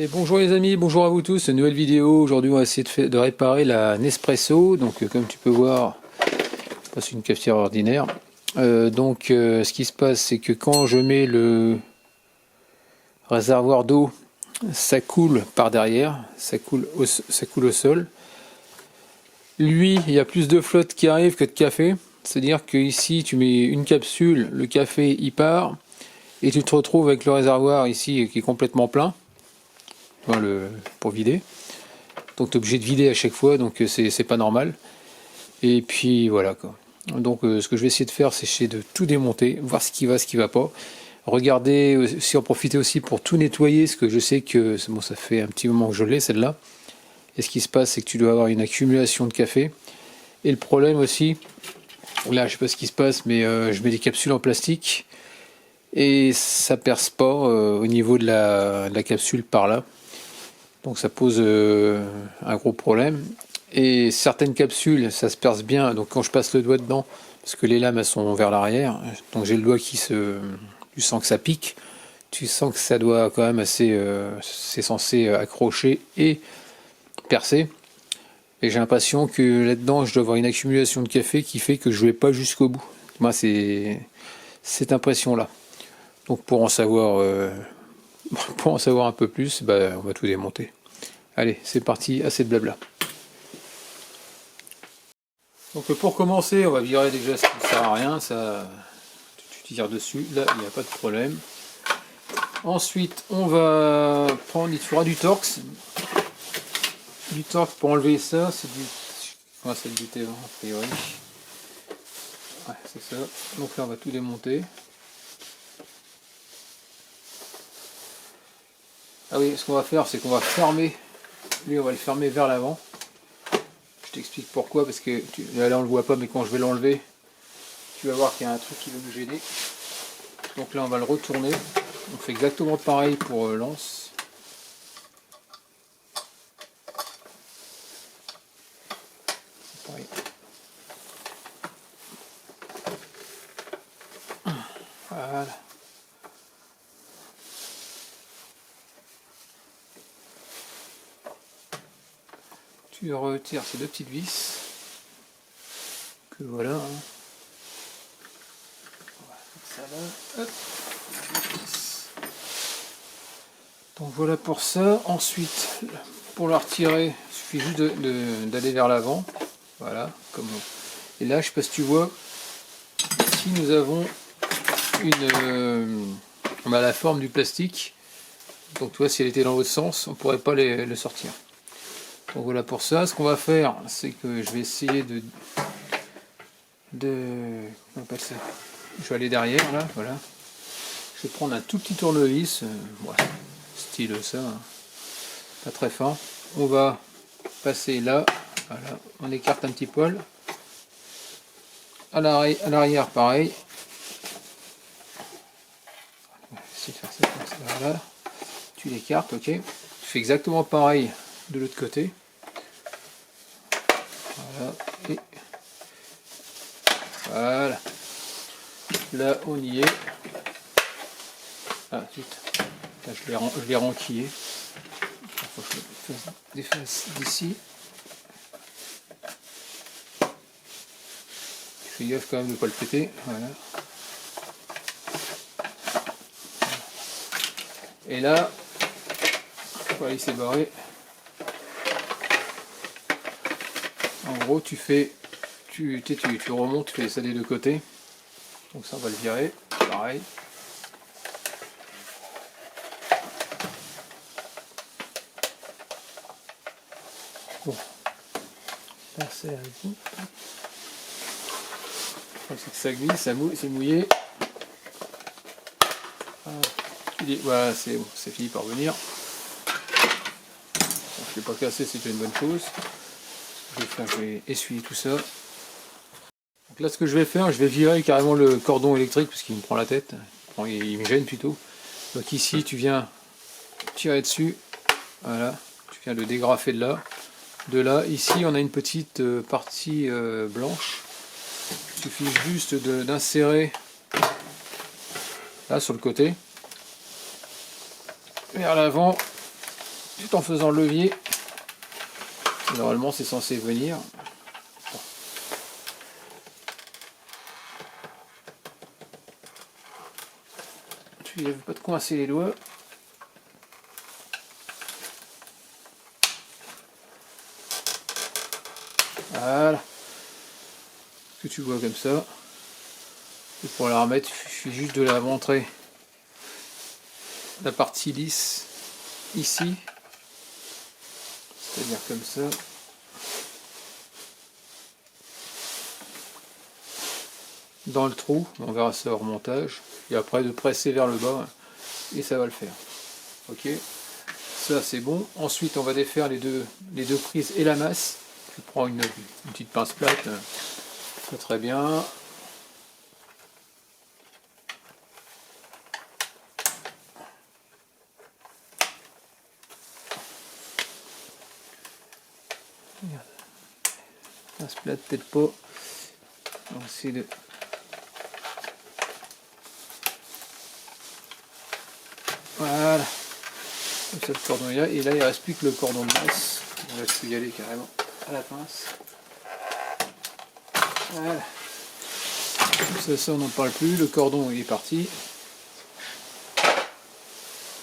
Et bonjour les amis, bonjour à vous tous, une nouvelle vidéo. Aujourd'hui on va essayer de réparer la Nespresso. Donc comme tu peux voir, c'est une cafetière ordinaire. Ce qui se passe, c'est que quand je mets le réservoir d'eau, ça coule par derrière, ça coule au sol. Lui, il y a plus de flotte qui arrive que de café. C'est-à-dire que ici tu mets une capsule, le café il part, et tu te retrouves avec le réservoir ici qui est complètement plein. Pour vider, donc tu es obligé de vider à chaque fois, donc c'est pas normal. Et puis voilà quoi. Donc ce que je vais essayer de faire, c'est essayer de tout démonter, voir ce qui va pas, regarder aussi, en profiter aussi pour tout nettoyer, parce que je sais que bon, ça fait un petit moment que je l'ai celle-là. Et ce qui se passe, c'est que tu dois avoir une accumulation de café. Et le problème aussi, là je sais pas ce qui se passe, mais je mets des capsules en plastique et ça perce pas au niveau de la capsule par là. Donc ça pose un gros problème. Et certaines capsules, ça se perce bien. Donc quand je passe le doigt dedans, parce que les lames elles sont vers l'arrière, donc j'ai le doigt tu sens que ça pique. Tu sens que ça doit quand même c'est censé accrocher et percer. Et j'ai l'impression que là-dedans, je dois avoir une accumulation de café qui fait que je vais pas jusqu'au bout. Moi, c'est cette impression-là. Donc pour en savoir un peu plus, on va tout démonter. Allez, c'est parti, assez de blabla. Donc pour commencer, on va virer déjà ce qui ne sert à rien, ça tu tires dessus, là il n'y a pas de problème. Ensuite, on va prendre, il faudra du Torx. Du Torx pour enlever ça, c'est du. Ouais, c'est du T20 a priori. Ouais, c'est ça. Donc là on va tout démonter. Ah oui, ce qu'on va faire, c'est qu'on va fermer. Lui, on va le fermer vers l'avant. Je t'explique pourquoi, parce que là on le voit pas, mais quand je vais l'enlever, tu vas voir qu'il y a un truc qui va nous gêner. Donc là on va le retourner. On fait exactement pareil pour l'anse. Pareil. Voilà. Tu retires ces deux petites vis. Que voilà. Ça là. Hop. Donc voilà pour ça. Ensuite, pour la retirer, il suffit juste d'aller vers l'avant. Voilà. Et là, je sais pas si tu vois, ici nous avons la forme du plastique. Donc tu vois, si elle était dans l'autre sens, on pourrait pas le sortir. Donc voilà pour ça. Ce qu'on va faire, c'est que je vais essayer on appelle ça. Je vais aller derrière là, voilà. Je vais prendre un tout petit tournevis, voilà, style ça, hein. Pas très fin. On va passer là, voilà. On écarte un petit poil. À l'arrière, pareil. On va essayer de faire ça comme ça, voilà. Tu l'écartes, ok. Tu fais exactement pareil de l'autre côté. Voilà. Et voilà. Là, on y est. Ah, zut. Là, je l'ai renquillé. Il faut que je le défasse d'ici. Je fais gaffe quand même de ne pas le péter. Voilà. Et là, voilà, il s'est barré. En gros, tu remontes, tu fais ça des deux côtés. Donc ça, on va le virer. Pareil. Bon. Là, c'est un coup. C'est que ça glisse, c'est mouillé. Voilà, c'est bon, c'est fini par venir. Bon, je ne l'ai pas cassé, c'est une bonne chose. Je vais essuyer tout ça. Donc là, ce que je vais faire, je vais virer carrément le cordon électrique parce qu'il me prend la tête. Il me gêne plutôt. Donc ici, tu viens tirer dessus. Voilà, tu viens le dégrafer de là. De là, ici, on a une petite partie blanche. Il suffit juste d'insérer là sur le côté. Vers l'avant. tout en faisant le levier. Normalement c'est censé venir. Tu n'avais pas de coincer les doigts. Voilà. Que tu vois comme ça. Et pour la remettre, il suffit juste de la montrer. La partie lisse ici. C'est-à-dire comme ça. Dans le trou, on verra ça au remontage. Et après de presser vers le bas. Et ça va le faire. Ok. Ça c'est bon. Ensuite on va défaire les deux prises et la masse. Je prends une petite pince plate. Très bien. Pince plate peut-être pas. On va essayer de... Voilà. Comme ça le cordon est là. Et là il ne reste plus que le cordon de masse. On va y aller carrément à la pince. Voilà. Ça on n'en parle plus. Le cordon il est parti.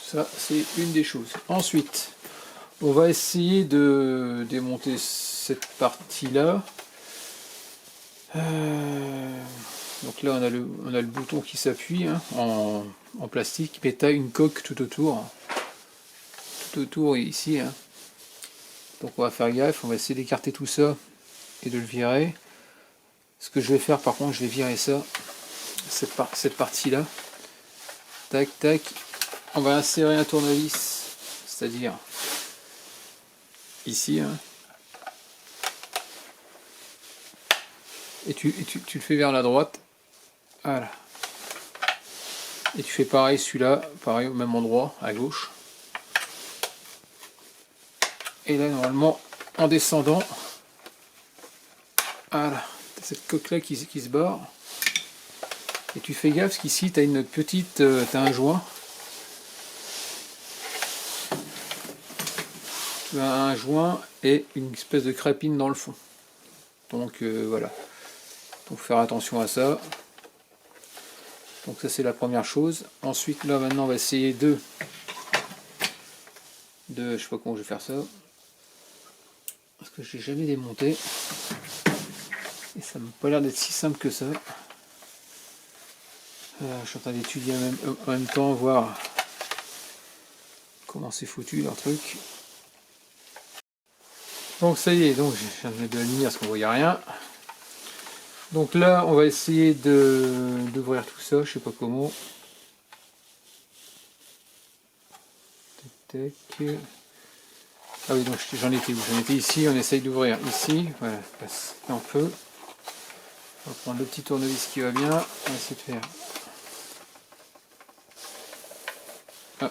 Ça c'est une des choses. Ensuite, on va essayer de démonter cette partie-là. Donc là on a le bouton qui s'appuie hein, en plastique, mais tu as une coque tout autour ici. Hein. Donc on va faire gaffe, on va essayer d'écarter tout ça et de le virer. Ce que je vais faire par contre, je vais virer ça, cette partie-là. Tac, tac. On va insérer un tournevis, c'est-à-dire ici. Hein. Et tu le fais vers la droite. Voilà. Et tu fais pareil celui-là, pareil au même endroit, à gauche. Et là normalement, en descendant, voilà, t'as cette coque là qui se barre. Et tu fais gaffe parce qu'ici tu as une petite, t'as un joint. Tu as un joint et une espèce de crépine dans le fond. Donc voilà. Donc faire attention à ça. Donc ça c'est la première chose. Ensuite là maintenant on va essayer de je sais pas comment je vais faire ça. Parce que je l'ai jamais démonté. Et ça m'a pas l'air d'être si simple que ça. Je suis en train d'étudier en même temps, voir comment c'est foutu leur truc. Donc ça y est, donc je viens de mettre de la lumière parce qu'on voyait rien. Donc là on va essayer d'ouvrir tout ça, je sais pas comment. Tac, tac. Ah oui, donc j'en étais où? J'en étais ici, on essaye d'ouvrir ici, voilà, passe un peu. On va prendre le petit tournevis qui va bien, on va essayer de faire. Ah.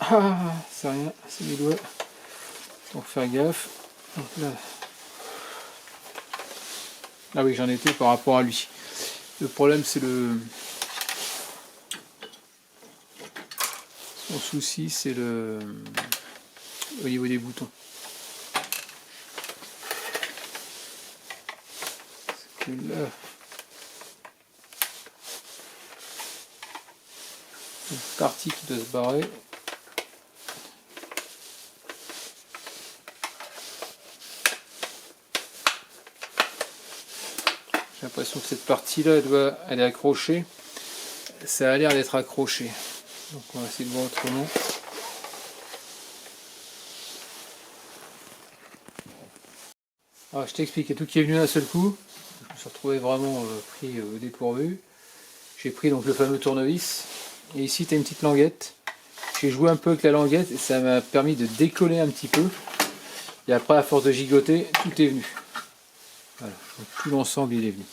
Ah, c'est rien, c'est mes doigts. Donc faire gaffe. Donc là. Ah oui, j'en étais par rapport à lui. Le problème c'est son souci c'est au niveau des boutons. Parce que là, une partie qui doit se barrer. J'ai l'impression que cette partie-là, elle est accrochée. Ça a l'air d'être accroché. Donc on va essayer de voir autrement. Alors je t'explique, il y a tout qui est venu d'un seul coup. Je me suis retrouvé vraiment pris au dépourvu. J'ai pris donc le fameux tournevis. Et ici tu as une petite languette. J'ai joué un peu avec la languette et ça m'a permis de décoller un petit peu. Et après à force de gigoter, tout est venu. Voilà, donc tout l'ensemble il est venu.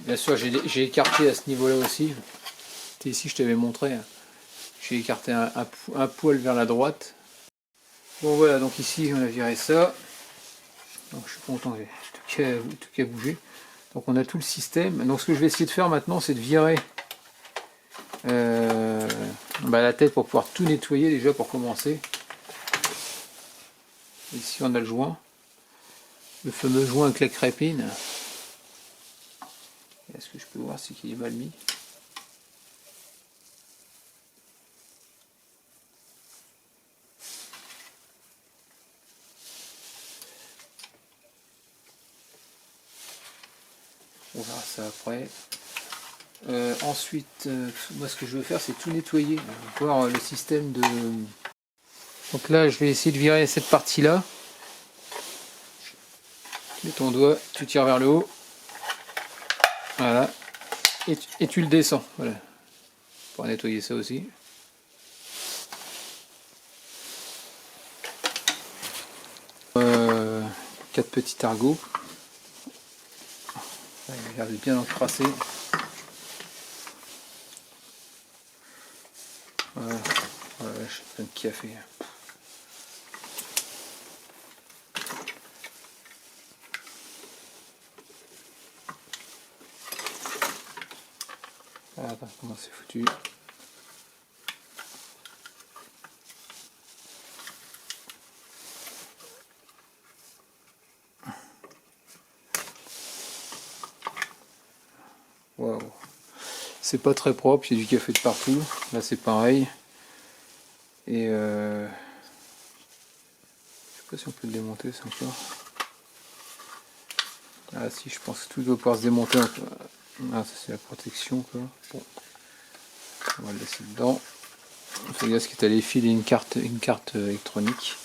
Bien sûr j'ai écarté à ce niveau-là aussi. Ici je t'avais montré. J'ai écarté un poil vers la droite. Bon voilà, donc ici on a viré ça. Donc je suis content, tout qui a bougé. Donc on a tout le système. Donc ce que je vais essayer de faire maintenant, c'est de virer la tête pour pouvoir tout nettoyer déjà pour commencer. Ici on a le joint, le fameux joint avec la crépine. Est-ce que je peux voir si il est mal mis? On verra ça après. Ensuite, moi ce que je veux faire, c'est tout nettoyer, voir le système de... Donc là, je vais essayer de virer cette partie-là. Tu mets ton doigt, tu tires vers le haut. Voilà. Et tu le descends. Voilà. Pour nettoyer ça aussi. Quatre petits argots. Il a l'air de bien encrasser. Voilà. Voilà, je suis plein de café. Ah, attends, comment c'est foutu. Waouh. C'est pas très propre, il y a du café de partout. Là c'est pareil. Et je sais pas si on peut le démonter ça encore. Ah si, je pense que tout doit pouvoir se démonter un peu. Ah, ça c'est la protection quoi. Bon. On va le laisser dedans. Il faut dire ce qu'il y a les fils et une carte électronique.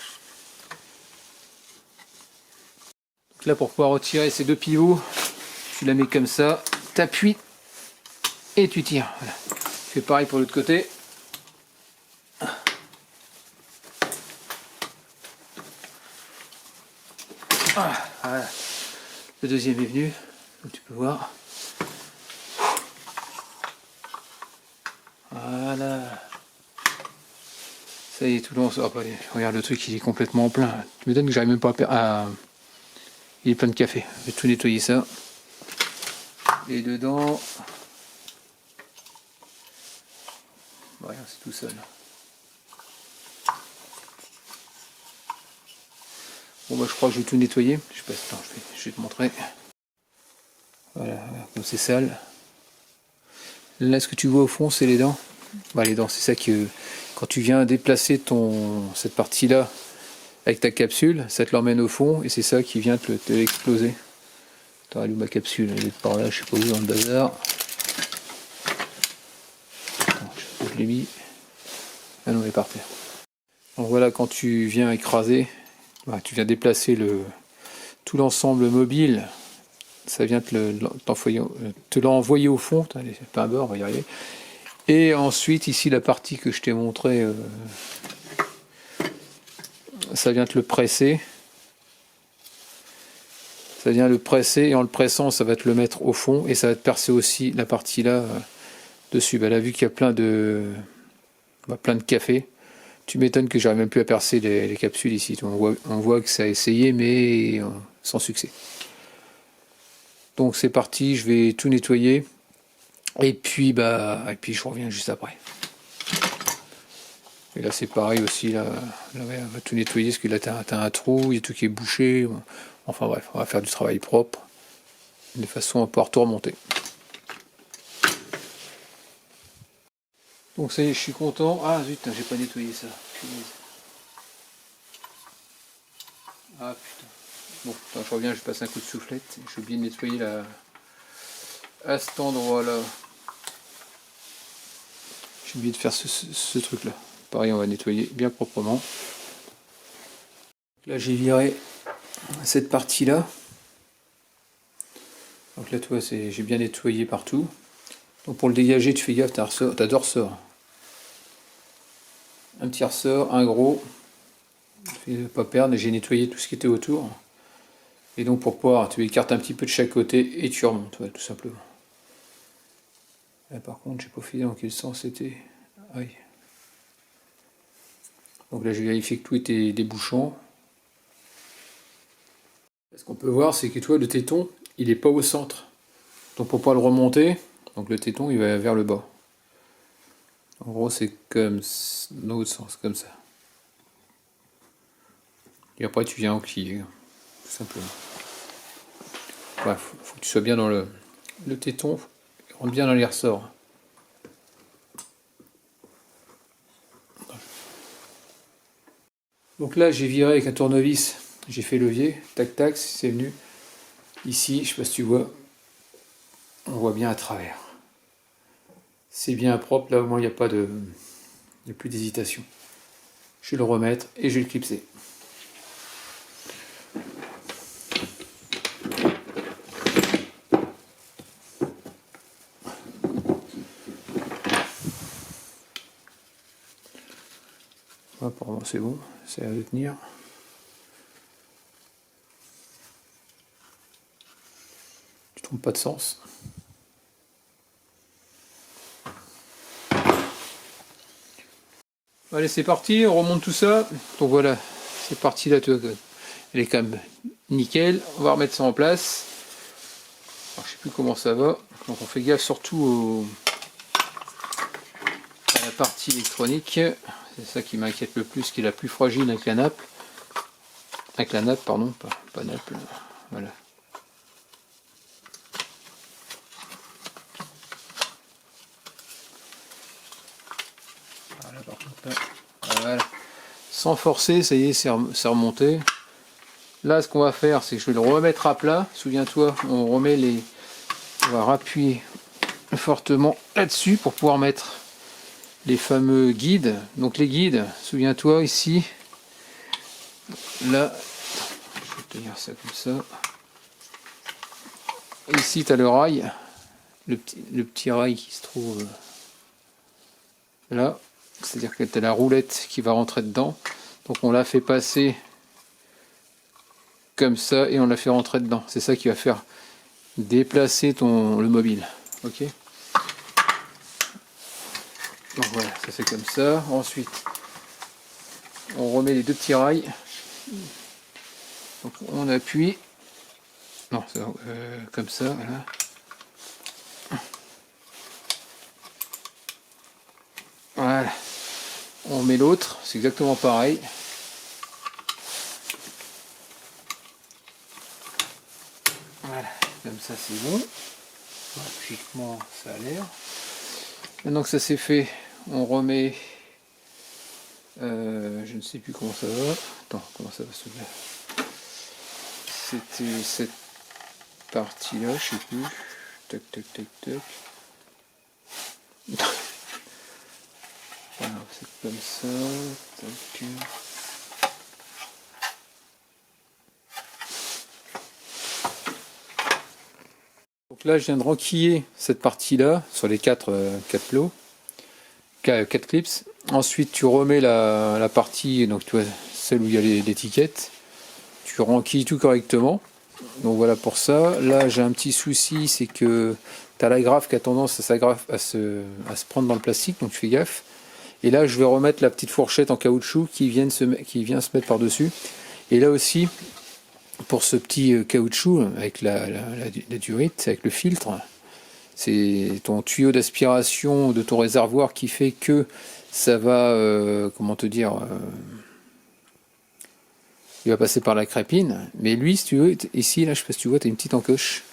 Donc là pour pouvoir retirer ces deux pivots, tu la mets comme ça, t'appuies et tu tires. Voilà. Tu fais pareil pour l'autre côté. Voilà. Le deuxième est venu, comme tu peux voir. Voilà. Ça y est, tout le long. Oh, regarde le truc, il est complètement plein. Tu m'étonnes que j'arrive même pas à... Il est plein de café. Je vais tout nettoyer ça. Et dedans... Rien, c'est tout seul. Bon bah je crois que je vais tout nettoyer. Je sais pas, attends, je vais te montrer. Voilà, comme c'est sale. Là ce que tu vois au fond c'est les dents. Bah, les dents, c'est ça que quand tu viens déplacer cette partie là avec ta capsule, ça te l'emmène au fond et c'est ça qui vient te l'exploser. Attends, elle est où ma capsule? Elle est par là, je sais pas où dans le bazar. Attends, je l'ai mis. Ah non, elle est par terre. Donc voilà, quand tu viens écraser, bah, tu viens déplacer tout l'ensemble mobile, ça vient te l'envoyer au fond. Allez, c'est pas un bord, on va y arriver. Et ensuite, ici, la partie que je t'ai montré, ça vient te le presser. Ça vient le presser, et en le pressant, ça va te le mettre au fond, et ça va te percer aussi la partie là, dessus. Bah, là, vu qu'il y a plein de café, tu m'étonnes que j'arrive même plus à percer les capsules ici. On voit que ça a essayé, mais sans succès. Donc c'est parti, je vais tout nettoyer. Et puis je reviens juste après. Et là c'est pareil aussi, là on va tout nettoyer parce que là t'as un trou, il y a tout qui est bouché. Enfin bref, on va faire du travail propre, de façon à pouvoir tout remonter. Donc ça y est, je suis content. Ah zut, j'ai pas nettoyé ça. Ah putain. Bon, attends, je reviens, je passe un coup de soufflette. J'ai oublié de nettoyer à cet endroit là. J'ai oublié de faire ce truc là. Pareil, on va nettoyer bien proprement. Là j'ai viré cette partie là. Donc là tu vois, j'ai bien nettoyé partout. Donc pour le dégager, tu fais gaffe, t'as deux ressorts. Un petit ressort, un gros. Fais pas perdre, et j'ai nettoyé tout ce qui était autour. Et donc pour pouvoir, tu écartes un petit peu de chaque côté et tu remontes, ouais, tout simplement. Là par contre, j'ai pas fait dans quel sens c'était. Aïe. Donc là, je vais vérifier que tout était débouchant. Ce qu'on peut voir, c'est que toi, le téton, il n'est pas au centre. Donc pour pas le remonter, donc le téton il va vers le bas. En gros c'est comme dans l'autre sens, comme ça. Et après tu viens enquiller, tout simplement. Ouais, faut que tu sois bien dans le téton, il rentre bien dans les ressorts. Donc là j'ai viré avec un tournevis, j'ai fait levier, tac tac, c'est venu. Ici, je sais pas si tu vois, on voit bien à travers. C'est bien propre, là au moins il n'y a pas de. Il n'y a plus d'hésitation. Je vais le remettre et je vais le clipser. Voilà, pour moi c'est bon, ça a l'air de tenir. Tu ne trompes pas de sens. Allez, c'est parti, on remonte tout ça. Donc voilà, c'est parti là, elle est quand même nickel. On va remettre ça en place. Alors, je sais plus comment ça va. Donc on fait gaffe surtout à la partie électronique. C'est ça qui m'inquiète le plus, qui est la plus fragile avec la nappe. Avec la nappe, pardon, pas nappe. Voilà. Voilà, par contre, là. Voilà. Sans forcer, ça y est, c'est remonté. Là, ce qu'on va faire, c'est que je vais le remettre à plat. Souviens-toi, on remet les. On va appuyer fortement là-dessus pour pouvoir mettre les fameux guides. Donc les guides, souviens-toi ici. Là, je vais tenir ça comme ça. Ici, tu as le rail, le petit rail qui se trouve là. C'est-à-dire que tu as la roulette qui va rentrer dedans. Donc on l'a fait passer comme ça et on l'a fait rentrer dedans. C'est ça qui va faire déplacer le mobile. Ok. Donc voilà, ça fait comme ça. Ensuite, on remet les deux petits rails. Donc on appuie. Non, comme ça, voilà. Voilà. On met l'autre, c'est exactement pareil. Voilà, comme ça c'est bon. Logiquement, ça a l'air. Maintenant que ça c'est fait, on remet. Je ne sais plus comment ça va. Attends, comment ça va se faire. C'était cette partie-là, je sais plus. Tac, tac, tac, tac. Voilà, c'est comme ça. Tac. Donc là, je viens de renquiller cette partie-là sur les 4 plots, 4 clips. Ensuite, tu remets la partie, donc tu vois, celle où il y a l'étiquette. Tu renquilles tout correctement. Donc voilà pour ça. Là, j'ai un petit souci, c'est que tu as l'agrafe qui a tendance à se prendre dans le plastique, donc tu fais gaffe. Et là, je vais remettre la petite fourchette en caoutchouc qui vient se mettre par-dessus. Et là aussi, pour ce petit caoutchouc avec la durite, avec le filtre, c'est ton tuyau d'aspiration de ton réservoir qui fait que ça va, comment te dire, il va passer par la crépine. Mais lui, si tu veux, ici, là, je sais pas si tu vois, tu as une petite encoche.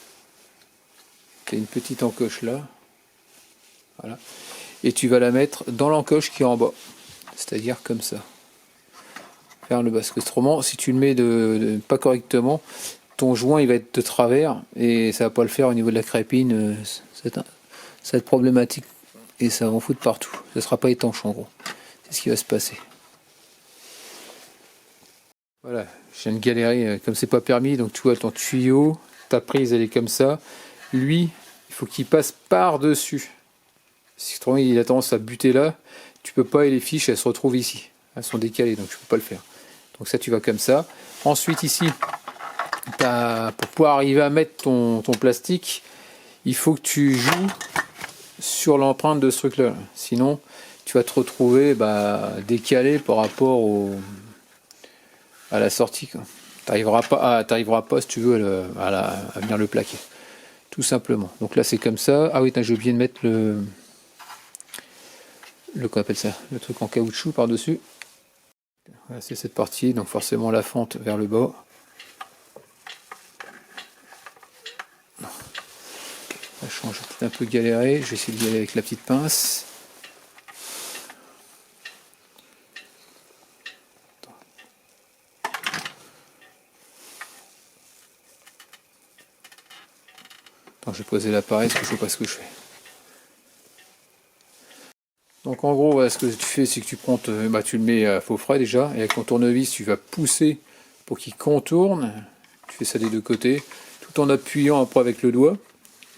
Tu as une petite encoche là. Voilà. Et tu vas la mettre dans l'encoche qui est en bas. C'est-à-dire comme ça. Faire le basque. Autrement, si tu le mets pas correctement, ton joint il va être de travers et ça va pas le faire au niveau de la crépine. Ça va être problématique et ça va en foutre partout. Ça sera pas étanche en gros. C'est ce qui va se passer. Voilà, je viens de galérer comme c'est pas permis. Donc tu vois ton tuyau, ta prise elle est comme ça. Lui, il faut qu'il passe par-dessus. Si il a tendance à buter là, tu peux pas, et les fiches elles se retrouvent ici. Elles sont décalées donc tu peux pas le faire. Donc ça tu vas comme ça. Ensuite ici, pour pouvoir arriver à mettre ton plastique, il faut que tu joues sur l'empreinte de ce truc là. Sinon tu vas te retrouver décalé par rapport à la sortie. Tu n'arriveras pas si tu veux à venir le plaquer. tout simplement. Donc là c'est comme ça. Ah oui, j'ai oublié de mettre qu'on appelle ça, le truc en caoutchouc par-dessus. Voilà, c'est cette partie, donc forcément la fente vers le bas. La change, j'ai peut-être un peu galéré, je vais essayer d'y aller avec la petite pince. Attends, je vais poser l'appareil parce que je sais pas ce que je fais. Donc en gros, voilà, ce que tu fais, c'est que tu prends, tu le mets à faux frais déjà, et avec ton tournevis, tu vas pousser pour qu'il contourne. Tu fais ça des deux côtés, tout en appuyant après avec le doigt.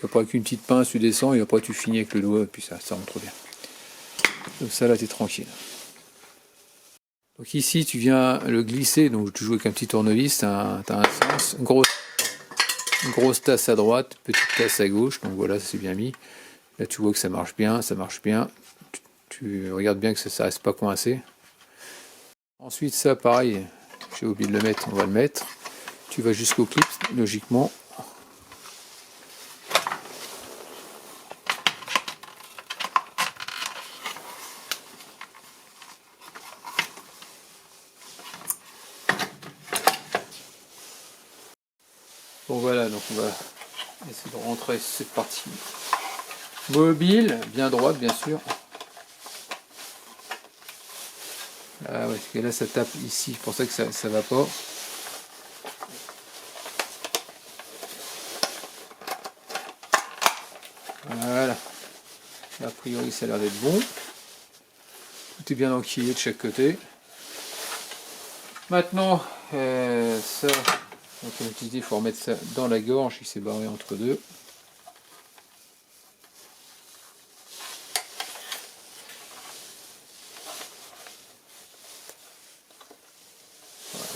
Et après avec une petite pince, tu descends, et après tu finis avec le doigt, et puis ça rentre bien. Donc ça là, tu es tranquille. Donc ici, tu viens le glisser, donc tu joues avec un petit tournevis, tu as un sens, une grosse tasse à droite, petite tasse à gauche, donc voilà, c'est bien mis. Là tu vois que ça marche bien, tu regardes bien que ça ne reste pas coincé. Ensuite ça pareil, j'ai oublié de le mettre, on va le mettre. Tu vas jusqu'au clip, logiquement. Bon voilà, donc on va essayer de rentrer cette partie mobile, bien droite bien sûr. Ah ouais, parce que là ça tape ici, c'est pour ça que ça va pas. Voilà. A priori ça a l'air d'être bon. Tout est bien enquillé de chaque côté. Maintenant, ça, donc comme je disais, il faut remettre ça dans la gorge, il s'est barré entre deux.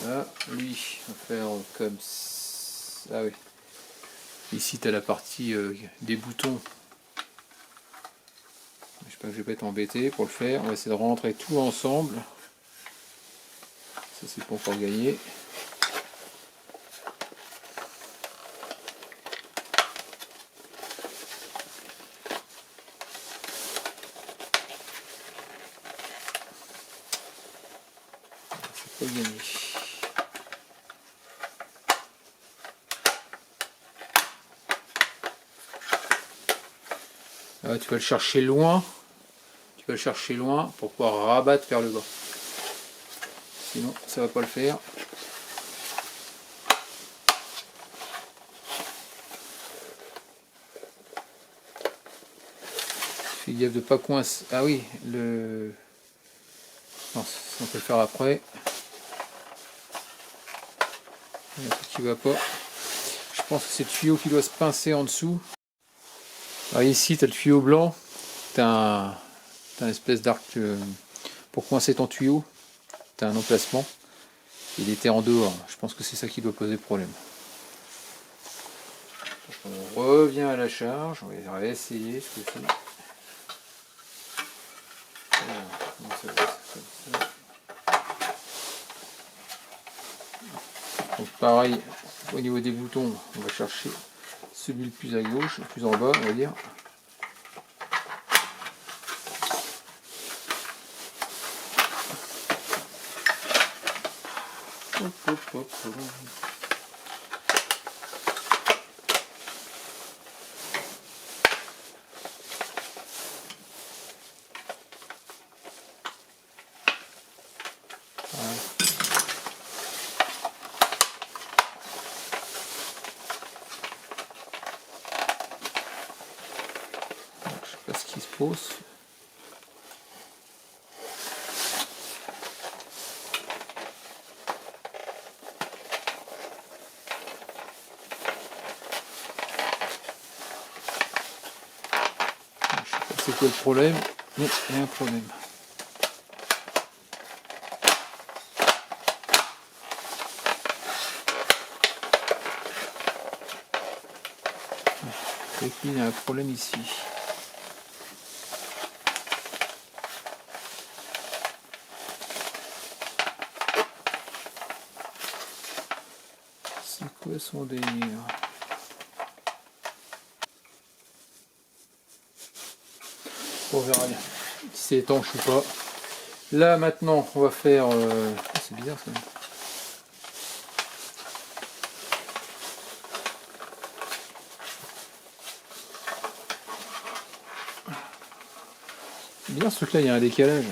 Voilà, lui, on va faire comme ça. Ah oui. Ici, tu as la partie des boutons. Je sais pas que je vais pas être embêté pour le faire. On va essayer de rentrer tout ensemble. Ça, c'est pour gagner. C'est pas gagné. Ah, tu vas le chercher loin. Tu vas le chercher loin pour pouvoir rabattre vers le bas. Sinon, ça va pas le faire. Fais gaffe de pas coincer. Ah oui, le... Non, on peut le faire après. Il y a un truc qui va pas. Je pense que c'est le tuyau qui doit se pincer en dessous. Alors ici, tu as le tuyau blanc. Tu as un espèce d'arc pour coincer ton tuyau. Tu as un emplacement. Il était en dehors. Je pense que c'est ça qui doit poser problème. Donc on revient à la charge. On va essayer ce que c'est. Donc pareil, au niveau des boutons, on va chercher celui le plus à gauche, le plus en bas, on va dire. Hop, hop, hop, hop. Ce qui se pose. Je sais pas c'est quoi le problème, mais il y a un problème. Et puis il y a un problème ici. C'est quoi son délire? On verra bien si c'est étanche ou pas. Là maintenant on va faire... c'est bizarre ça. C'est bizarre ce truc là, il y a un décalage.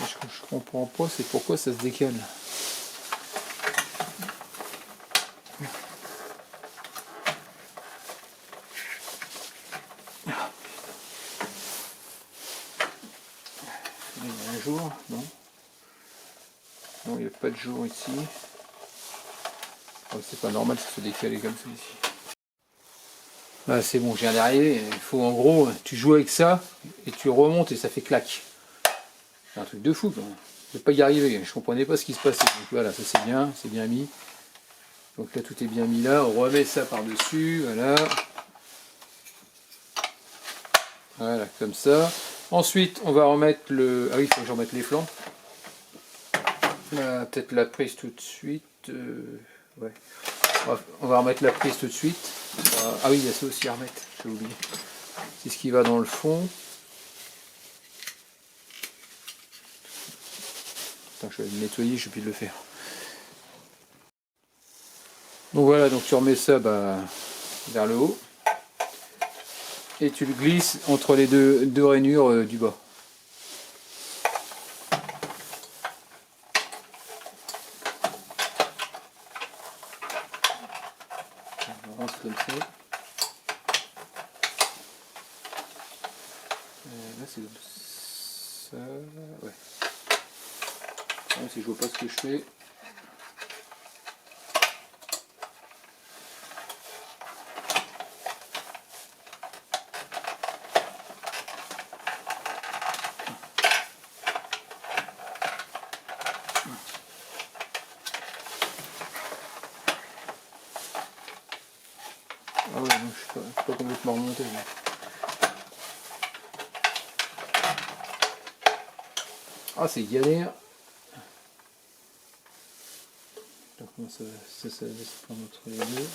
Je comprends pas, c'est pourquoi ça se décale. Il y a un jour, non? Non, il n'y a pas de jour ici. Oh, c'est pas normal, ça se décaler comme ça ici. Ah, c'est bon, j'ai un arrivé. Il faut en gros, tu joues avec ça et tu remontes et ça fait clac. C'est un truc de fou, quoi. Je ne vais pas y arriver. Je comprenais pas ce qui se passait. Donc voilà, ça c'est bien mis. Donc là tout est bien mis là. On remet ça par dessus, voilà. Voilà, comme ça. Ensuite, on va remettre le... Ah oui, il faut que je remette les flancs. Peut-être la prise tout de suite. Ouais. On va remettre la prise tout de suite. Ah oui, il y a ça aussi à remettre, j'ai oublié. C'est ce qui va dans le fond. Attends, je vais le nettoyer, je vais plus le faire. Donc voilà, donc tu remets ça vers le haut. Et tu le glisses entre les deux rainures du bas. On rentre comme ça. Là c'est comme ça. Ouais. Si je vois pas ce que je fais. Ah ouais, non, je suis pas complètement remonté. Mais... Ah, c'est galère. Alors, comment ça va se prendre entre les deux.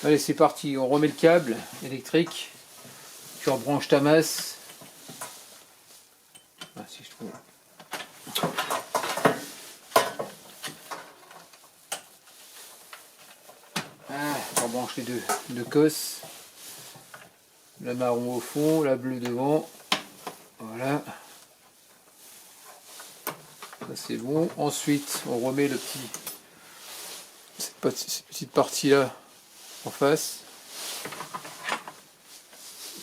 Allez, c'est parti, on remet le câble électrique. Tu rebranches ta masse. Ah, si je trouve. Tu rebranches les deux cosses. La marron au fond, la bleue devant. Voilà. Ça c'est bon. Ensuite, on remet le petit, cette petite partie là en face.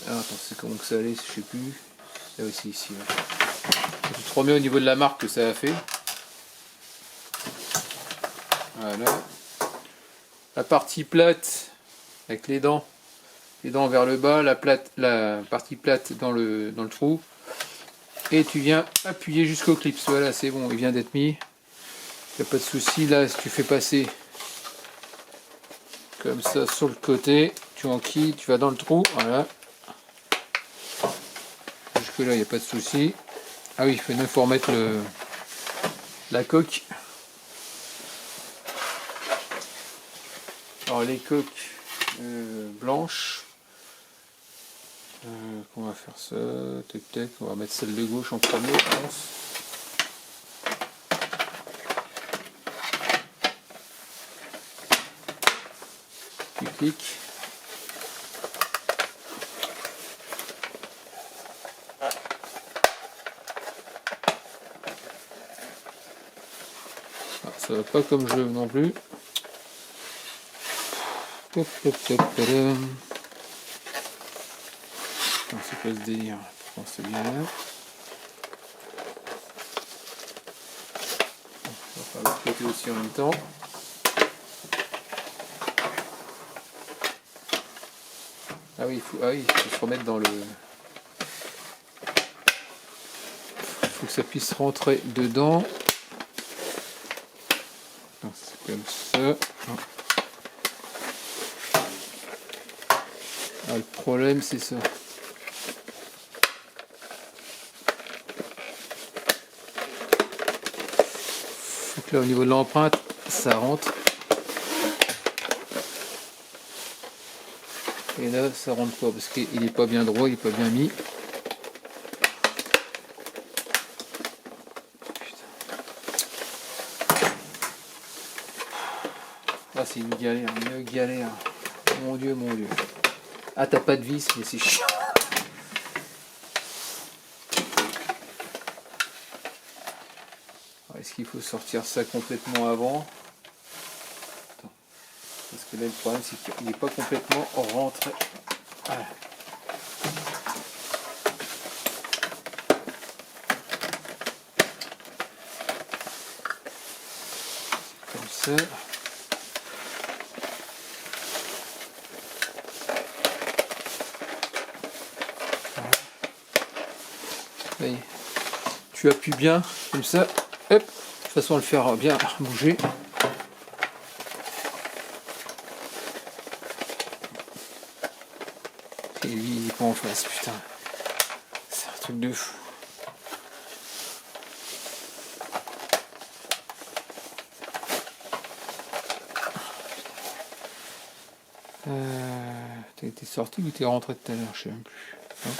Ah, attends, c'est comment que ça allait, je sais plus. Ah oui, c'est ici. Ouais. Tu te remets au niveau de la marque que ça a fait. Voilà. La partie plate avec les dents vers le bas, la partie plate dans le trou. Et tu viens appuyer jusqu'au clip. Voilà, c'est bon, il vient d'être mis. Il n'y a pas de souci. Là, si tu fais passer comme ça sur le côté, tu enquilles, tu vas dans le trou. Voilà. Jusque là, il n'y a pas de souci. Ah oui, il faut remettre la coque. Alors les coques blanches. On va faire ça, tac, on va mettre celle de gauche en premier, je pense. Tu cliques. Ah, ça va pas comme je veux non plus. C'est quoi ce délire? Je pense que c'est bien là. On va faire l'autre côté aussi en même temps. Ah oui, il faut se remettre dans le... Il faut que ça puisse rentrer dedans. C'est comme ça. problème, c'est ça. Faut que là, au niveau de l'empreinte, ça rentre. Et là, ça rentre pas parce qu'il n'est pas bien droit, il n'est pas bien mis. Ah, c'est une galère. Mon Dieu, mon Dieu. Ah, t'as pas de vis, mais c'est chiant. Est-ce qu'il faut sortir ça complètement avant? Attends. Parce que là, le problème, c'est qu'il n'est pas complètement rentré. Ah. Comme ça. Allez. Tu appuies bien, comme ça. Hop. De toute façon, le faire bien bouger. Et lui, il est pas en face, putain. C'est un truc de fou. T'es sorti ou t'es rentré tout à l'heure, je sais même plus. Hein.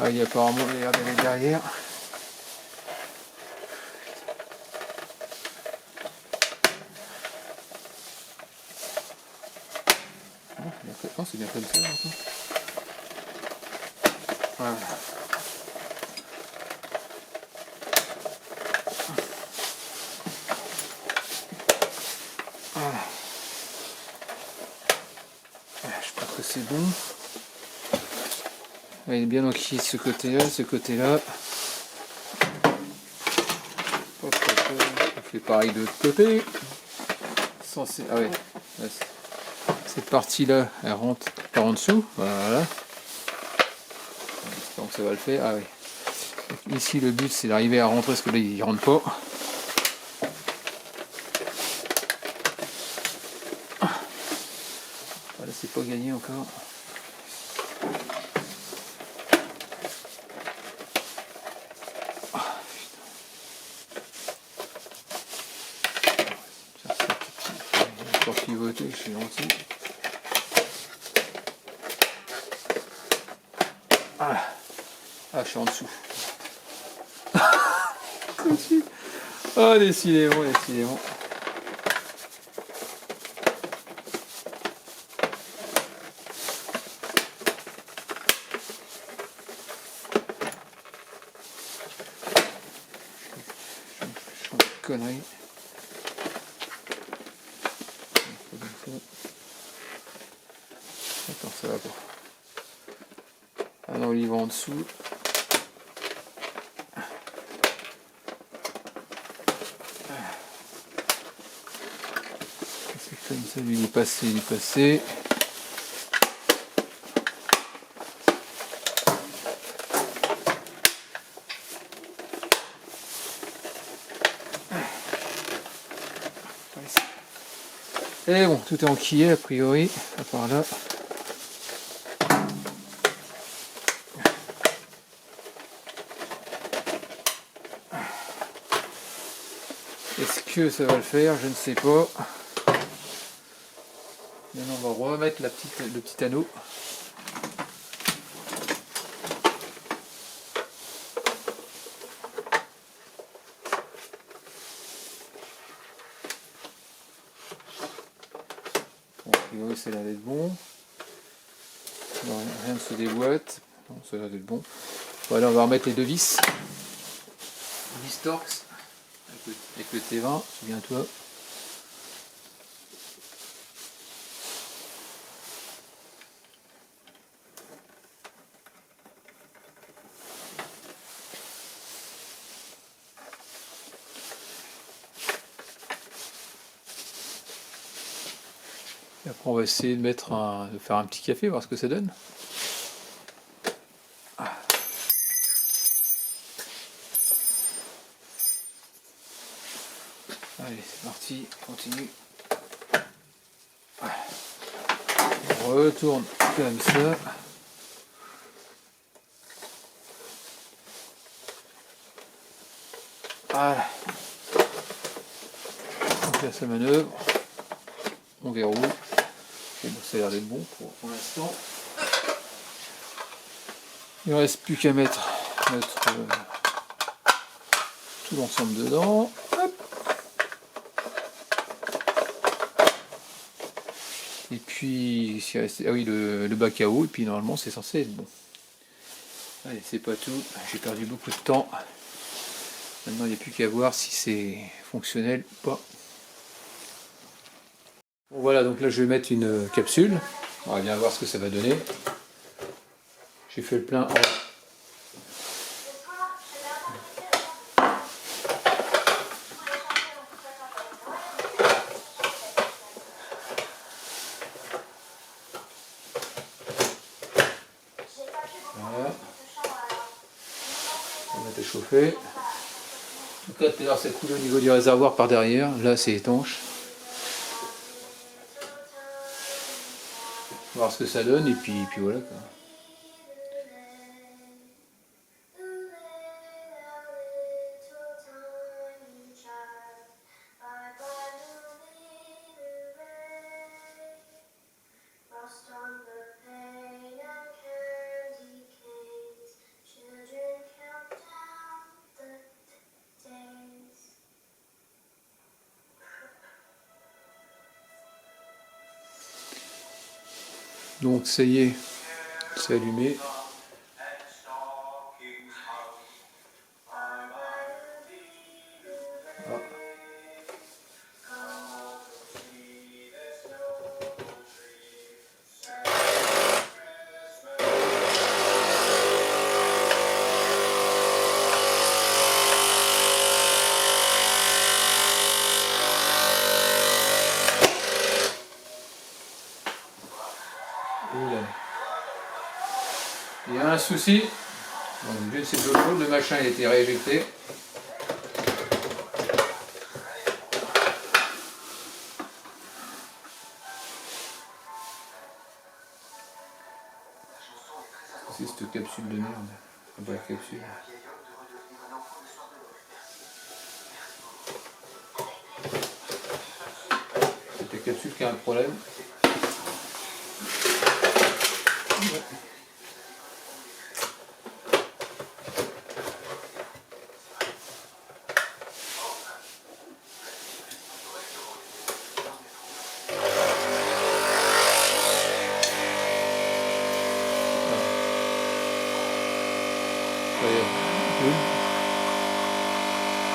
Ah, il y a apparemment l'air d'aller derrière. Non, c'est bien comme ça maintenant. Voilà. Voilà. Je pense que c'est bon. Il est bien enquillé de ce côté-là, ce côté-là. On fait pareil de l'autre côté. Censé... Ah ouais. Cette partie-là, elle rentre par en dessous. Voilà. Donc ça va le faire. Ah oui. Donc ici, le but, c'est d'arriver à rentrer, parce que là, il rentre pas. Voilà, c'est pas gagné encore. Pour pivoter, je suis gentil. Ah, je suis en dessous. Ah, décidément. Connerie. Attends, ça va pas. Ah non, il va en dessous. C'est comme ça, lui il est passé. Et bon, tout est enquillé a priori, à part là. Est-ce que ça va le faire? Je ne sais pas. Maintenant on va remettre le petit anneau. Oui, ça a l'air d'être bon. Non, rien ne se déboîte. Non, ça a l'air d'être bon. Voilà, on va remettre les deux vis. Vis Torx avec le T20, souviens-toi. Et après on va essayer de faire un petit café, voir ce que ça donne. Allez, c'est parti, continue. On retourne comme ça. Voilà. On fait sa manœuvre. On verrouille. Bon, ça a l'air d'être bon pour l'instant. Il ne reste plus qu'à mettre notre tout l'ensemble dedans. Hop. Et puis, s'il reste, ah oui, le bac à eau, et puis normalement c'est censé être bon. Allez, c'est pas tout, j'ai perdu beaucoup de temps. Maintenant, il n'y a plus qu'à voir si c'est fonctionnel ou pas. Bon, voilà, donc là je vais mettre une capsule. On va bien voir ce que ça va donner. J'ai fait le plein en... Voilà. On va mettre à chauffer. En tout cas, tout à l'heure ça coule au niveau du réservoir par derrière. Là c'est étanche. On va voir ce que ça donne et puis voilà quoi. Donc ça y est, c'est allumé. Ah. Il y a un souci. Donc, d'une c'est de l'eau chaude, le machin a été rééjecté. C'est cette capsule de merde. Pas la capsule. C'est la capsule qui a un problème.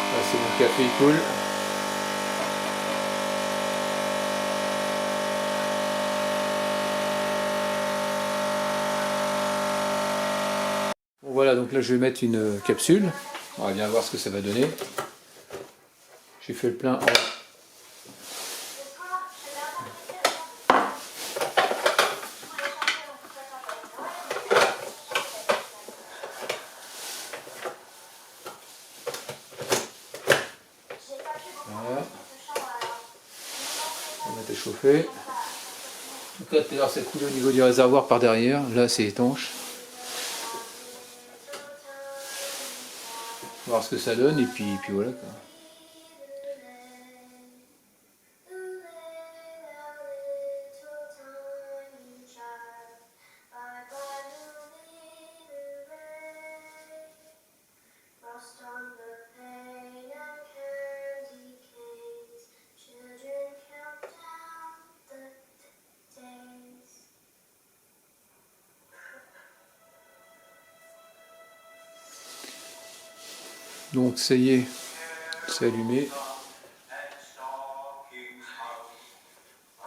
Là, c'est mon café, il coule. Bon, voilà, donc là je vais mettre une capsule. On va bien voir ce que ça va donner. J'ai fait le plein en... Voilà. On va mettre à chauffer. En tout cas, tout à l'heure ça coule au niveau du réservoir par derrière. Là c'est étanche. On va voir ce que ça donne et puis voilà quoi. Donc ça y est, c'est allumé. Ah.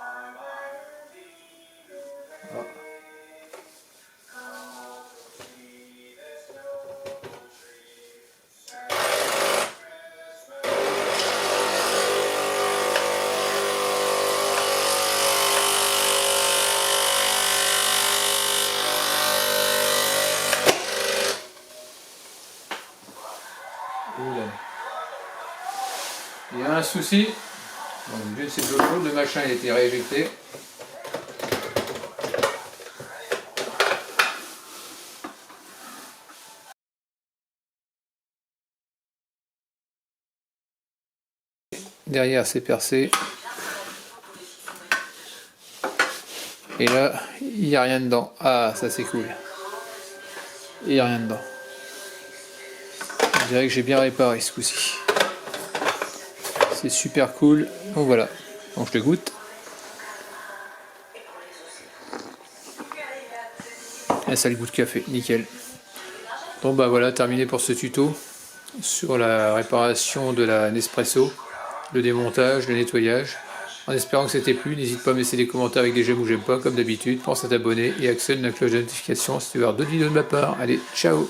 Oula. Il y a un souci. Donc, d'une c'est de l'eau chaude, le machin a été rééjecté. Derrière c'est percé. Et là, il n'y a rien dedans. Ah, ça c'est cool. Il n'y a rien dedans. Je dirais que j'ai bien réparé ce coup-ci. C'est super cool. Donc voilà. Donc je le goûte. Et ça a le goût de café. Nickel. Donc bah voilà, terminé pour ce tuto sur la réparation de la Nespresso, le démontage, le nettoyage. En espérant que ça t'ait plu, n'hésite pas à me laisser des commentaires avec des j'aime ou j'aime pas comme d'habitude. Pense à t'abonner et accède à la cloche de notification si tu veux voir d'autres vidéos de ma part. Allez, ciao!